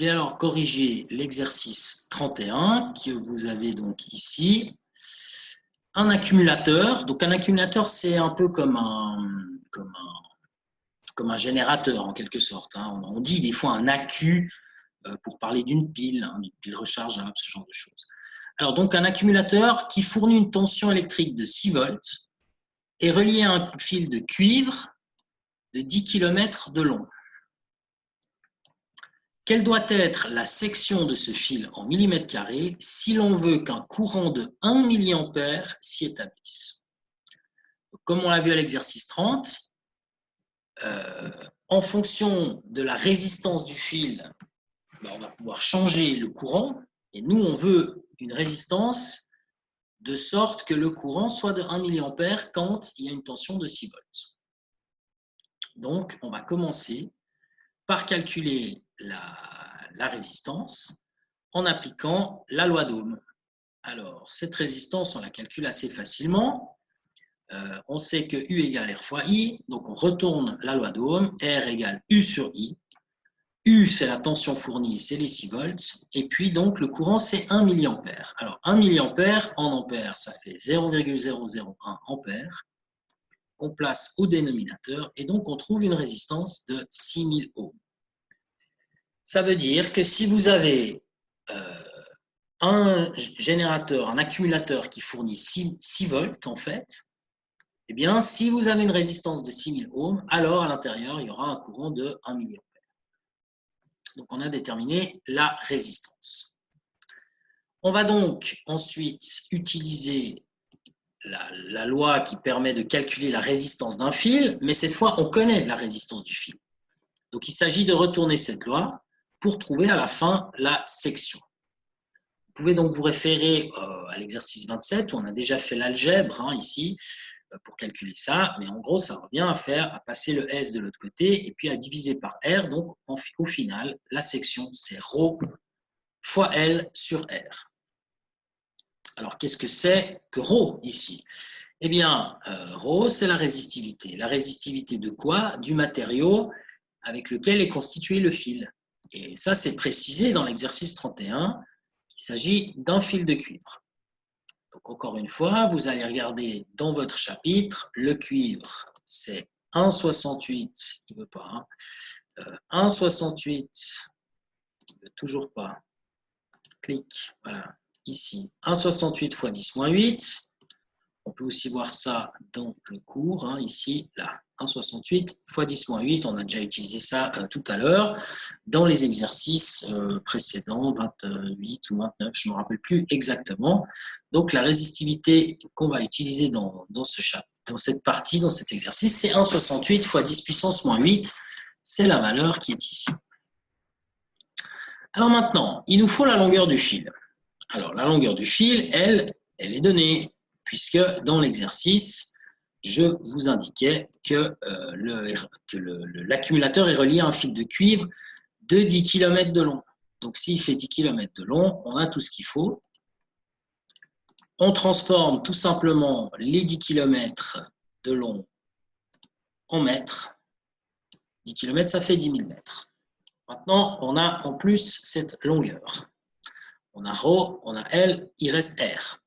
vais alors corriger l'exercice 31 que vous avez donc ici. Un accumulateur. Donc un accumulateur, c'est un peu comme un générateur en quelque sorte. On dit des fois un accu pour parler d'une pile rechargeable, ce genre de choses. Alors donc un accumulateur qui fournit une tension électrique de 6 volts est relié à un fil de cuivre de 10 km de long. Quelle doit être la section de ce fil en millimètres carrés si l'on veut qu'un courant de 1 mA s'y établisse? Comme on l'a vu à l'exercice 30, en fonction de la résistance du fil, on va pouvoir changer le courant. Et nous, on veut une résistance de sorte que le courant soit de 1 mA quand il y a une tension de 6 volts. Donc, on va commencer par calculer la résistance en appliquant la loi d'Ohm. Alors, cette résistance, on la calcule assez facilement. On sait que U égale R fois I, donc on retourne la loi d'Ohm, R égale U sur I. U, c'est la tension fournie, c'est les 6 volts. Et puis, donc, le courant, c'est 1 mA. Alors, 1 mA en ampères, ça fait 0,001 ampères qu'on place au dénominateur. Et donc, on trouve une résistance de 6000 ohms. Ça veut dire que si vous avez un générateur, un accumulateur qui fournit 6 volts, en fait, eh bien, si vous avez une résistance de 6000 ohms, alors à l'intérieur, il y aura un courant de 1 mA. Donc, on a déterminé la résistance. On va donc ensuite utiliser la loi qui permet de calculer la résistance d'un fil, mais cette fois, on connaît la résistance du fil. Donc, il s'agit de retourner cette loi pour trouver à la fin la section. Vous pouvez donc vous référer à l'exercice 27, où on a déjà fait l'algèbre ici, pour calculer ça, mais en gros, ça revient à passer le S de l'autre côté et puis à diviser par R. Donc, au final, la section, c'est ρ fois L sur R. Alors, qu'est-ce que c'est que ρ ici? Eh bien, ρ, c'est la résistivité. La résistivité de quoi? Du matériau avec lequel est constitué le fil. Et ça, c'est précisé dans l'exercice 31, qu'il s'agit d'un fil de cuivre. Donc, encore une fois, vous allez regarder dans votre chapitre, le cuivre, c'est 1,68, il ne veut pas, 1,68, il ne veut toujours pas, clic, voilà, ici, 1,68 fois 10 moins 8, on peut aussi voir ça dans le cours, ici, là, 1,68 fois 10 moins 8, on a déjà utilisé ça tout à l'heure, dans les exercices précédents, 28 ou 29, je ne me rappelle plus exactement. Donc, la résistivité qu'on va utiliser dans cette partie, dans cet exercice, c'est 1,68 fois 10 puissance moins 8, c'est la valeur qui est ici. Alors maintenant, il nous faut la longueur du fil. Alors, la longueur du fil, elle est donnée, puisque dans l'exercice, je vous indiquais que l'accumulateur est relié à un fil de cuivre de 10 km de long. Donc, s'il fait 10 km de long, on a tout ce qu'il faut. On transforme tout simplement les 10 km de long en mètres. 10 km, ça fait 10 000 mètres. Maintenant, on a en plus cette longueur. On a ρ, on a L, il reste R.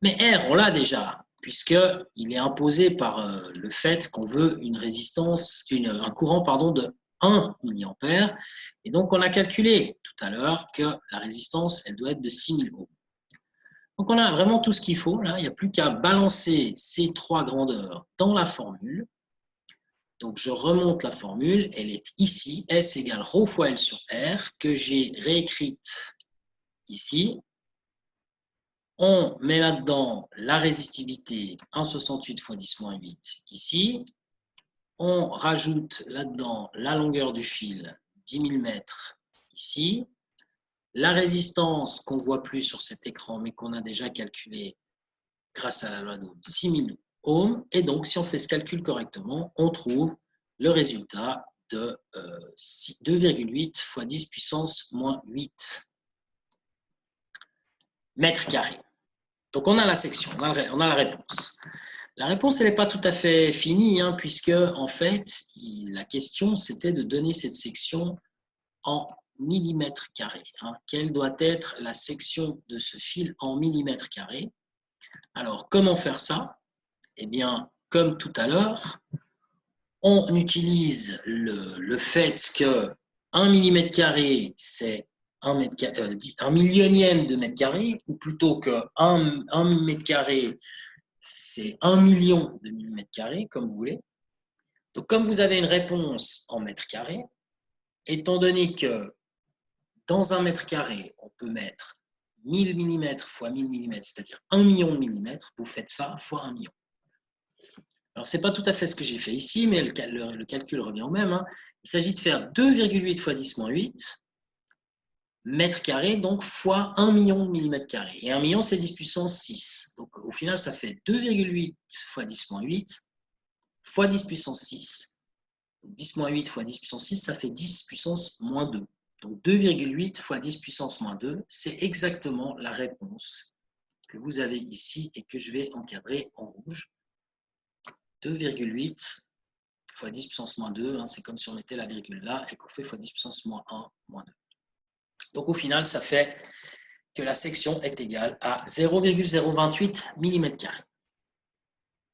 Mais R, on l'a déjà, puisqu'il est imposé par le fait qu'on veut une résistance, un courant de 1 mA. Et donc, on a calculé tout à l'heure que la résistance, elle doit être de 6000 ohms. Donc, on a vraiment tout ce qu'il faut. Là. Il n'y a plus qu'à balancer ces trois grandeurs dans la formule. Donc, je remonte la formule. Elle est ici. S égale ρ fois L sur R, que j'ai réécrite ici. On met là-dedans la résistivité 1,68 fois 10 moins 8 ici. On rajoute là-dedans la longueur du fil 10 000 mètres ici. La résistance qu'on ne voit plus sur cet écran, mais qu'on a déjà calculée grâce à la loi d'Ohm, 6000 ohms. Et donc, si on fait ce calcul correctement, on trouve le résultat de 2,8 fois 10 puissance moins 8 mètres carrés. Donc, on a la section, on a la réponse. La réponse, elle n'est pas tout à fait finie, puisque, en fait, la question, c'était de donner cette section en millimètres carrés. Quelle doit être la section de ce fil en millimètres carrés? Alors, comment faire ça? Eh bien, comme tout à l'heure, on utilise le fait que 1 millimètre carré, c'est 1 millionième de mètre carré, ou plutôt que 1 mètre carré, c'est 1 million de millimètres carrés, comme vous voulez. Donc, comme vous avez une réponse en mètres carrés, étant donné que dans un mètre carré, on peut mettre 1000 mm fois 1000 mm, c'est-à-dire 1 million de millimètres, vous faites ça fois 1 million. Alors, ce n'est pas tout à fait ce que j'ai fait ici, mais le calcul revient au même. Il s'agit de faire 2,8 fois 10-8 mètres carrés, donc fois 1 million de millimètres carrés. Et 1 million, c'est 10 puissance 6. Donc, au final, ça fait 2,8 fois 10-8 fois 10 puissance 6. 10-8 fois 10 puissance 6, ça fait 10 puissance moins 2. Donc 2,8 fois 10 puissance moins 2, c'est exactement la réponse que vous avez ici et que je vais encadrer en rouge. 2,8 fois 10 puissance moins 2, c'est comme si on mettait la virgule là et qu'on fait fois 10 puissance moins 1 moins 2. Donc au final, ça fait que la section est égale à 0,028 mm².